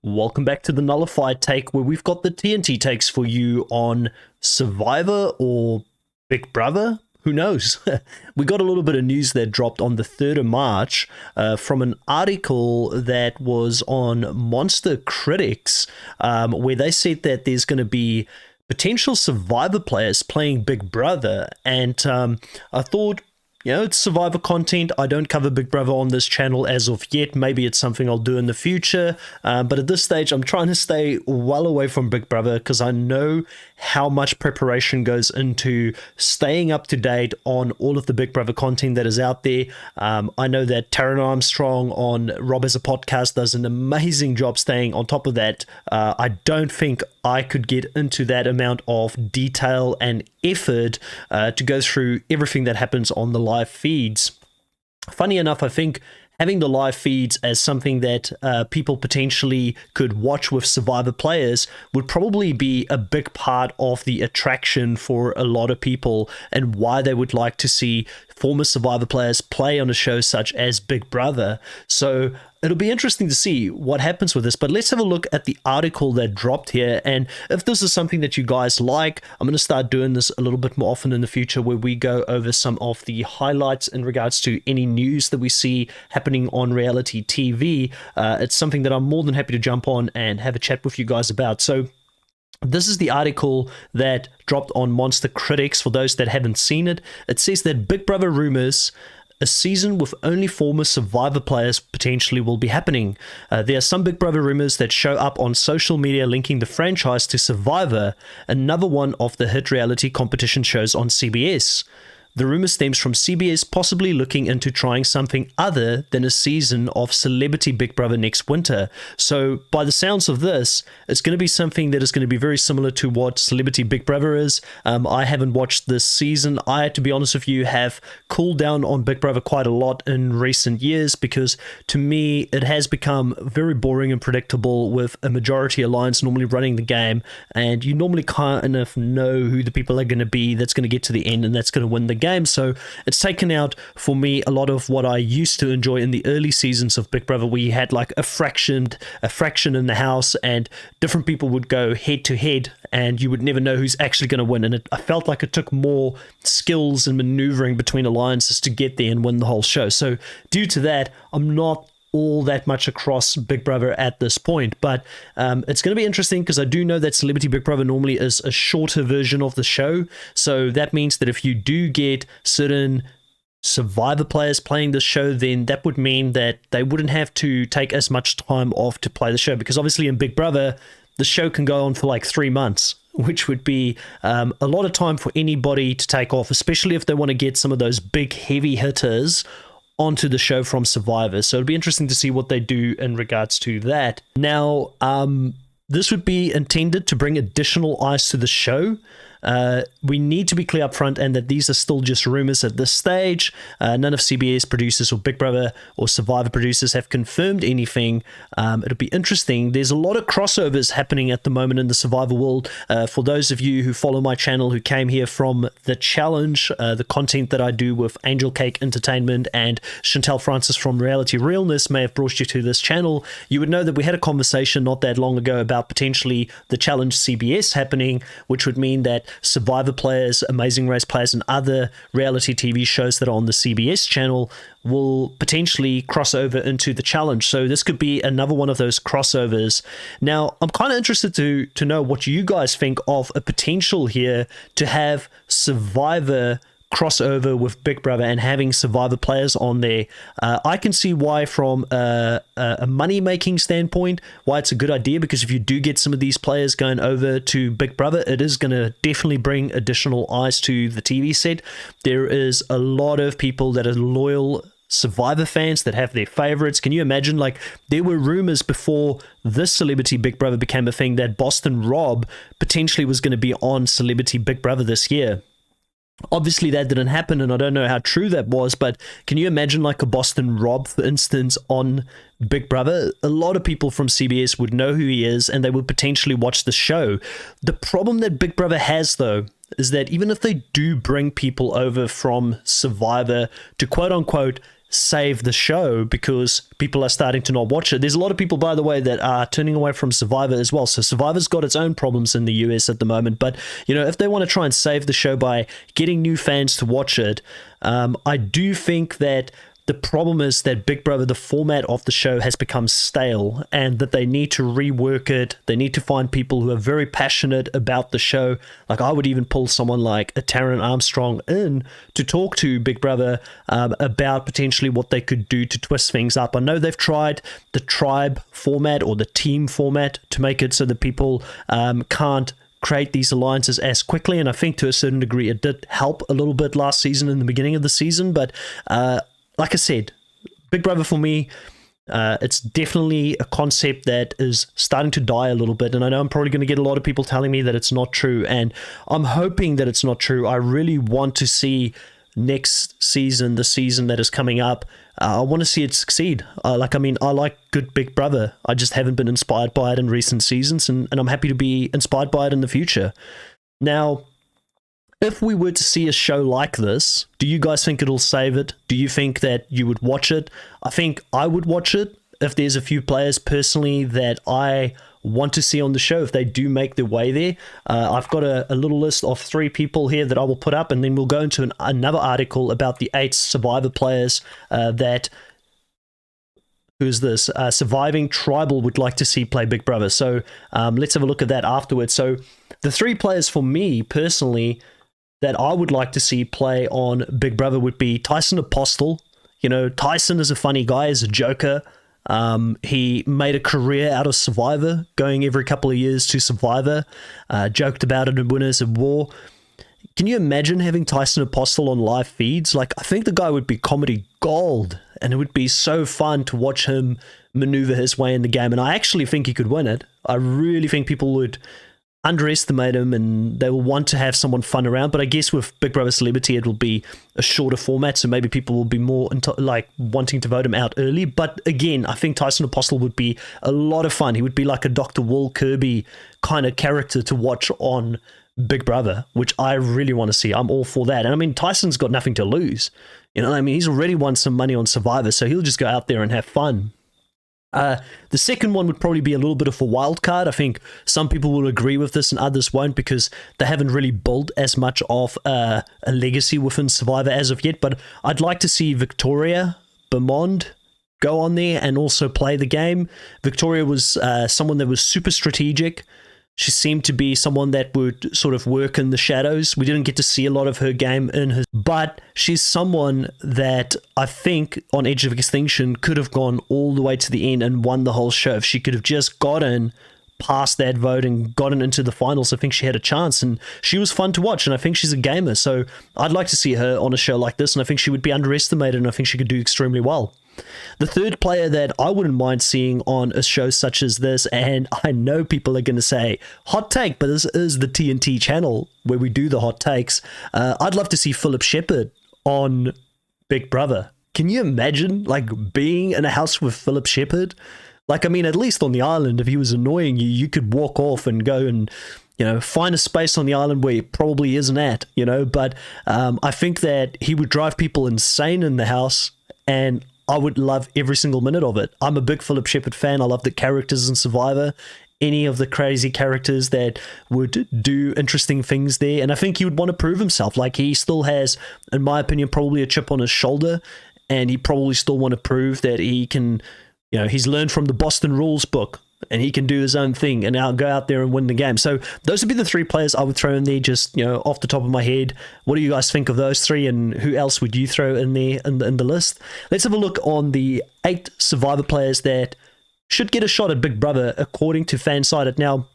Welcome back to the Nullified Take, where we've got the TNT takes for you on Survivor or Big Brother. Who knows? We got a little bit of news that dropped on the 3rd of March from an article that was on Monster Critics, where they said that there's going to be potential Survivor players playing Big Brother. And I thought, it's Survivor content. I don't cover Big Brother on this channel as of yet. Maybe it's something I'll do in the future. But at this stage, I'm trying to stay well away from Big Brother because I know how much preparation goes into staying up to date on all of the Big Brother content that is out there. I know that Taron Armstrong on Rob Has a Podcast does an amazing job staying on top of that. I don't think I could get into that amount of detail and effort to go through everything that happens on the live feeds. Funny enough, I think having the live feeds as something that people potentially could watch with Survivor players would probably be a big part of the attraction for a lot of people and why they would like to see former Survivor players play on a show such as Big Brother. So it'll be interesting to see what happens with this, but let's have a look at the article that dropped here. And if this is something that you guys like, I'm going to start doing this a little bit more often in the future, where we go over some of the highlights in regards to any news that we see happening on reality TV. It's something that I'm more than happy to jump on and have a chat with you guys about. So this is the article that dropped on Monster Critics. For those that haven't seen it, it says that Big Brother rumors a season with only former Survivor players potentially will be happening. There are some Big Brother rumors that show up on social media linking the franchise to Survivor, another one of the hit reality competition shows on CBS. The rumor stems from CBS possibly looking into trying something other than a season of Celebrity Big Brother next winter. So by the sounds of this, it's going to be something that is going to be very similar to what Celebrity Big Brother is. I haven't watched this season. I, to be honest with you, have cooled down on Big Brother quite a lot in recent years because to me, it has become very boring and predictable with a majority alliance normally running the game. And you normally kind of know who the people are going to be that's going to get to the end and that's going to win the game. So it's taken out for me a lot of what I used to enjoy in the early seasons of Big Brother, where you had like a fraction in the house and different people would go head to head and you would never know who's actually going to win. And I felt like it took more skills and maneuvering between alliances to get there and win the whole show. So due to that, I'm not all that much across Big Brother at this point, but it's going to be interesting because I do know that Celebrity Big Brother normally is a shorter version of the show, so that means that if you do get certain Survivor players playing this show, then that would mean that they wouldn't have to take as much time off to play the show, because obviously in Big Brother the show can go on for like 3 months, which would be a lot of time for anybody to take off, especially if they want to get some of those big heavy hitters onto the show from Survivor. So it'll be interesting to see what they do in regards to that. Now, this would be intended to bring additional eyes to the show. We need to be clear up front and that these are still just rumors at this stage. None of CBS producers or Big Brother or Survivor producers have confirmed anything. It'll be interesting. There's a lot of crossovers happening at the moment in the Survivor world. For those of you who follow my channel, who came here from the challenge, the content that I do with Angel Cake Entertainment and Chantel Francis from Reality Realness may have brought you to this channel. You would know that we had a conversation not that long ago about potentially the challenge CBS happening, which would mean that Survivor players, Amazing Race players, and other reality TV shows that are on the CBS channel will potentially cross over into the challenge. So this could be another one of those crossovers. Now, I'm kind of interested to know what you guys think of a potential here to have Survivor crossover with Big Brother and having Survivor players on there. I can see why from a money-making standpoint, why it's a good idea, because if you do get some of these players going over to Big Brother, it is going to definitely bring additional eyes to the TV set. There is a lot of people that are loyal Survivor fans that have their favorites. Can you imagine, like, there were rumors before this Celebrity Big Brother became a thing that Boston Rob potentially was going to be on Celebrity Big Brother this year. Obviously that didn't happen, and I don't know how true that was, but can you imagine like a Boston Rob, for instance, on Big Brother? A lot of people from CBS would know who he is and they would potentially watch the show. The problem that Big Brother has, though, is that even if they do bring people over from Survivor to quote-unquote save the show because people are starting to not watch it. There's a lot of people, by the way, that are turning away from Survivor as well. So Survivor's got its own problems in the US at the moment. But, if they want to try and save the show by getting new fans to watch it, I do think that the problem is that Big Brother, the format of the show, has become stale and that they need to rework it. They need to find people who are very passionate about the show. Like, I would even pull someone like a Taron Armstrong in to talk to Big Brother about potentially what they could do to twist things up. I know they've tried the tribe format or the team format to make it so that people can't create these alliances as quickly. And I think to a certain degree it did help a little bit last season in the beginning of the season. But like I said, Big Brother for me, it's definitely a concept that is starting to die a little bit. And I know I'm probably going to get a lot of people telling me that it's not true. And I'm hoping that it's not true. I really want to see next season, the season that is coming up, I want to see it succeed. I like good Big Brother. I just haven't been inspired by it in recent seasons. And I'm happy to be inspired by it in the future. Now, if we were to see a show like this, do you guys think it'll save it? Do you think that you would watch it? I think I would watch it if there's a few players personally that I want to see on the show, if they do make their way there. I've got a little list of 3 people here that I will put up, and then we'll go into another article about the 8 Survivor players that... Who's this? Surviving Tribal would like to see play Big Brother. So let's have a look at that afterwards. So the 3 players for me personally that I would like to see play on Big Brother would be Tyson Apostle. Tyson is a funny guy, is a joker. He made a career out of Survivor, going every couple of years to Survivor, joked about it in Winners of War. Can you imagine having Tyson Apostle on live feeds? Like, I think the guy would be comedy gold, and it would be so fun to watch him maneuver his way in the game. And I actually think he could win it. I really think people would underestimate him and they will want to have someone fun around. But I guess with Big Brother Celebrity, it will be a shorter format, so maybe people will be more wanting to vote him out early. But again, I think Tyson Apostle would be a lot of fun. He would be like a Dr. Will Kirby kind of character to watch on Big Brother, which I really want to see. I'm all for that. And I mean, Tyson's got nothing to lose. He's already won some money on Survivor, so he'll just go out there and have fun. The second one would probably be a little bit of a wild card. I think some people will agree with this and others won't, because they haven't really built as much of a legacy within Survivor as of yet. But I'd like to see Victoria Bermonde go on there and also play the game. Victoria was someone that was super strategic. She seemed to be someone that would sort of work in the shadows. We didn't get to see a lot of her game but she's someone that I think on Edge of Extinction could have gone all the way to the end and won the whole show. If she could have just gotten past that vote and gotten into the finals, I think she had a chance, and she was fun to watch, and I think she's a gamer, so I'd like to see her on a show like this, and I think she would be underestimated, and I think she could do extremely well. The third player that I wouldn't mind seeing on a show such as this, and I know people are going to say, hot take, but this is the TNT channel where we do the hot takes. I'd love to see Philip Shepherd on Big Brother. Can you imagine, being in a house with Philip Shepherd? At least on the island, if he was annoying you, you could walk off and go and, find a space on the island where he probably isn't at, but I think that he would drive people insane in the house, and I would love every single minute of it. I'm a big Philip Shepherd fan. I love the characters in Survivor, any of the crazy characters that would do interesting things there, and I think he would want to prove himself. He still has, in my opinion, probably a chip on his shoulder, and he probably still want to prove that he can, he's learned from the Boston Rules book, and he can do his own thing and go out there and win the game. So those would be the 3 players I would throw in there, just off the top of my head. What do you guys think of those 3, and who else would you throw in there in the list? Let's have a look on the 8 Survivor players that should get a shot at Big Brother according to Fansided. Now,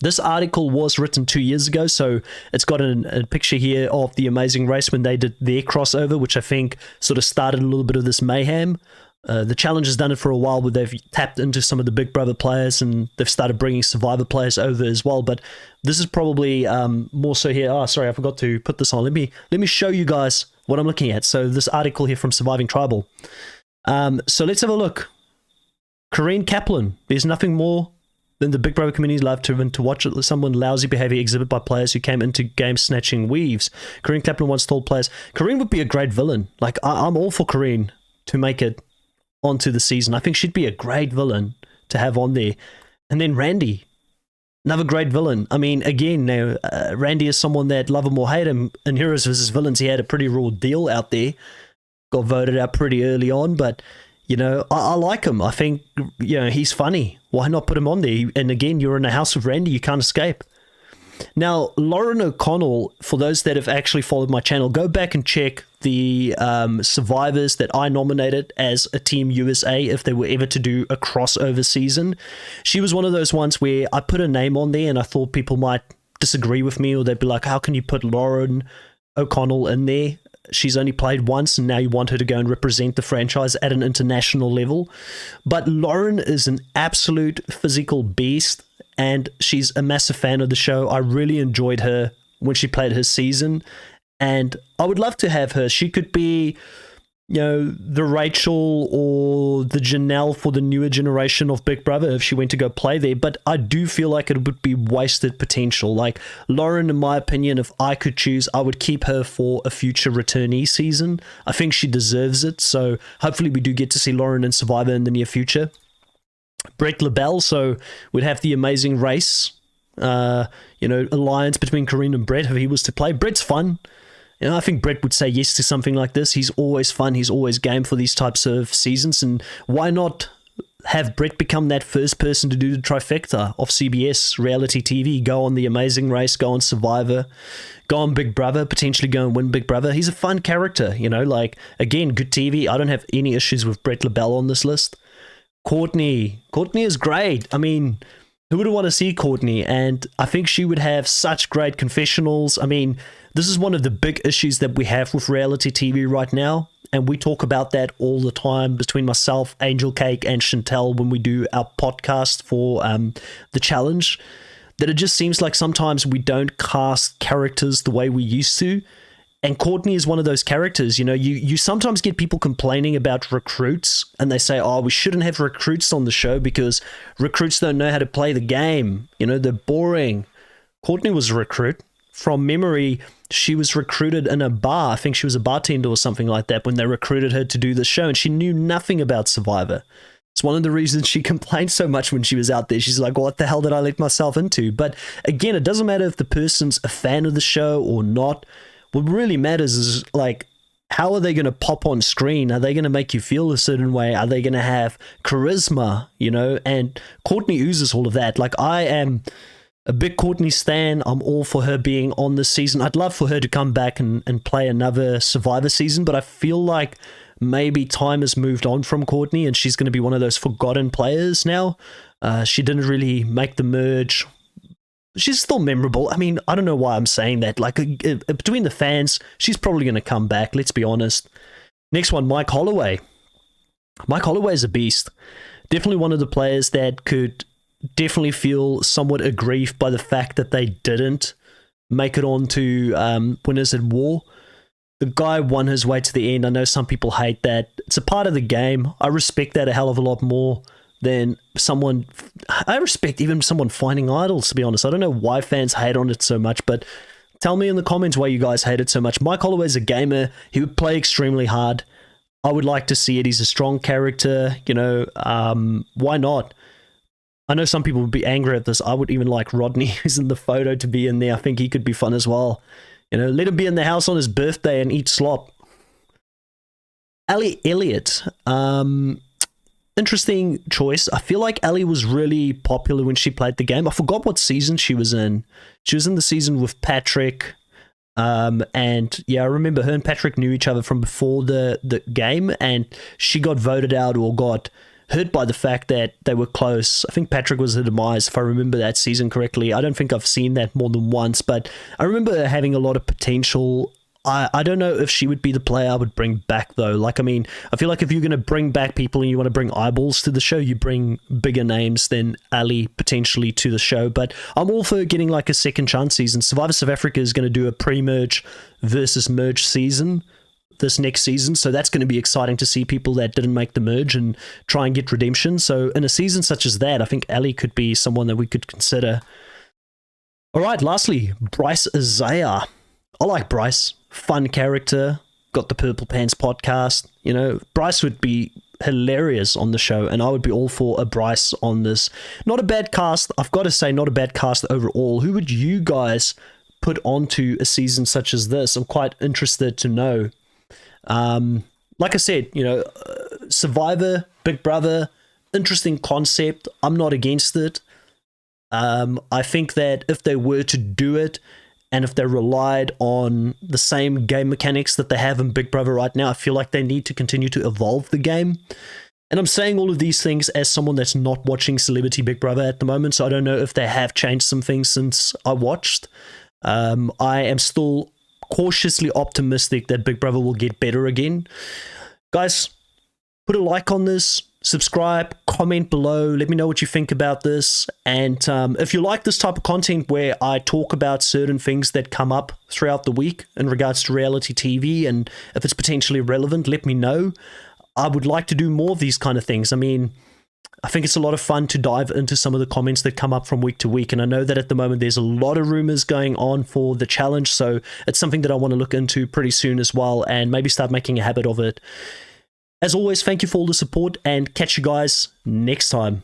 this article was written 2 years ago, so it's got a picture here of the Amazing Race when they did their crossover, which I think sort of started a little bit of this mayhem. The Challenge has done it for a while, where they've tapped into some of the Big Brother players, and they've started bringing Survivor players over as well. But this is probably more so here. Oh, sorry, I forgot to put this on. Let me show you guys what I'm looking at. So this article here from Surviving Tribal. So let's have a look. Kareen Kaplan. There's nothing more than the Big Brother community love to watch someone lousy behavior exhibit by players who came into game snatching weaves. Kareen Kaplan once told players, Kareen would be a great villain. I'm all for Kareen. to make it onto the season. I think she'd be a great villain to have on there. And then Randy, another great villain. I mean, again, now Randy is someone that, love him or hate him, in Heroes vs. Villains, he had a pretty raw deal out there. Got voted out pretty early on, but, you know, I like him. I think, you know, he's funny. Why not put him on there? And again, you're in a house with Randy, you can't escape. Now, Lauren O'Connell, for those that have actually followed my channel, go back and check the survivors that I nominated as a Team USA if they were ever to do a crossover season. She was one of those ones where I put a name on there and I thought people might disagree with me, or they'd be like, how can you put Lauren O'Connell in there? She's only played once and now you want her to go and represent the franchise at an international level. But Lauren is an absolute physical beast, and she's a massive fan of the show. I really enjoyed her when she played her season, and I would love to have her. She could be, you know, the Rachel or the Janelle for the newer generation of Big Brother if she went to go play there, but I do feel like it would be wasted potential. Like, Lauren, in my opinion, if I could choose, I would keep her for a future returnee season. I think she deserves it, so hopefully we do get to see Lauren in Survivor in the near future. Brett Labelle, so we'd have the amazing race, alliance between Kareen and Brett if he was to play. Brett's fun. You know, I think Brett would say yes to something like this. He's always fun. He's always game for these types of seasons. And why not have Brett become that first person to do the trifecta of CBS reality TV? Go on The Amazing Race, go on Survivor, go on Big Brother, potentially go and win Big Brother. He's a fun character, you know, like, again, good TV. I don't have any issues with Brett Labelle on this list. Courtney is great. I mean, who would want to see Courtney? And I think she would have such great confessionals. I mean, this is one of the big issues that we have with reality TV right now, and we talk about that all the time between myself, Angel Cake, and Chantel when we do our podcast for the challenge, that it just seems like sometimes we don't cast characters the way we used to. And Courtney is one of those characters. You know, you sometimes get people complaining about recruits, and they say, oh, we shouldn't have recruits on the show because recruits don't know how to play the game. You know, they're boring. Courtney was a recruit. From memory, she was recruited in a bar. I think she was a bartender or something like that when they recruited her to do the show, and she knew nothing about Survivor. It's one of the reasons she complained so much when she was out there. She's like, what the hell did I let myself into? But again, it doesn't matter if the person's a fan of the show or not. What really matters is, like, how are they going to pop on screen? Are they going to make you feel a certain way? Are they going to have charisma, you know? And Courtney oozes all of that. Like, I am a big Courtney stan. I'm all for her being on this season. I'd love for her to come back and play another Survivor season, but I feel like maybe time has moved on from Courtney and she's going to be one of those forgotten players now. She didn't really make the merge. She's still memorable. I mean, I don't know why I'm saying that. Like, between the fans, she's probably going to come back, let's be honest. Next one, Mike Holloway. Mike Holloway is a beast. Definitely one of the players that could definitely feel somewhat aggrieved by the fact that they didn't make it on to Winners at War. The guy won his way to the end. I know some people hate that. It's a part of the game. I respect that a hell of a lot more than someone. I respect even someone finding idols, to be honest. I don't know why fans hate on it so much, but tell me in the comments why you guys hate it so much. Mike Holloway's a gamer. He would play extremely hard. I would like to see it. He's a strong character, you know. Why not? I know some people would be angry at this. I would even like Rodney, who's in the photo, to be in there. I think he could be fun as well. You know, let him be in the house on his birthday and eat slop. Elliott. Interesting choice. I feel like Ellie was really popular when she played the game. I forgot what season she was in. She was in the season with Patrick. And yeah, I remember her and Patrick knew each other from before the game, and she got voted out or got hurt by the fact that they were close. I think Patrick was her demise, if I remember that season correctly. I don't think I've seen that more than once, but I remember her having a lot of potential. I don't know if she would be the player I would bring back, though. Like, I mean, I feel like if you're going to bring back people and you want to bring eyeballs to the show, you bring bigger names than Ali potentially to the show. But I'm all for getting like a second chance season. Survivor South Africa is going to do a pre-merge versus merge season this next season, so that's going to be exciting to see people that didn't make the merge and try and get redemption. So in a season such as that, I think Ali could be someone that we could consider. All right, lastly, Bryce Isaiah. I like Bryce. Fun character. got the Purple Pants podcast. You know, Bryce would be hilarious on the show, and I would be all for a Bryce on this. Not a bad cast. I've got to say, not a bad cast overall. Who would you guys put onto a season such as this? I'm quite interested to know. Like I said, you know, Survivor, Big Brother, interesting concept. I'm not against it. I think that if they were to do it, and if they relied on the same game mechanics that they have in Big Brother right now, I feel like they need to continue to evolve the game. And I'm saying all of these things as someone that's not watching Celebrity Big Brother at the moment, so I don't know if they have changed some things since I watched. I am still cautiously optimistic that Big Brother will get better again. Guys, put a like on this, subscribe, comment below, let me know what you think about this. And if you like this type of content where I talk about certain things that come up throughout the week in regards to reality TV, and if it's potentially relevant, let me know. I would like to do more of these kind of things. I mean, I think it's a lot of fun to dive into some of the comments that come up from week to week. And I know that at the moment there's a lot of rumors going on for the challenge. So it's something that I want to look into pretty soon as well, and maybe start making a habit of it. As always, thank you for all the support, and catch you guys next time.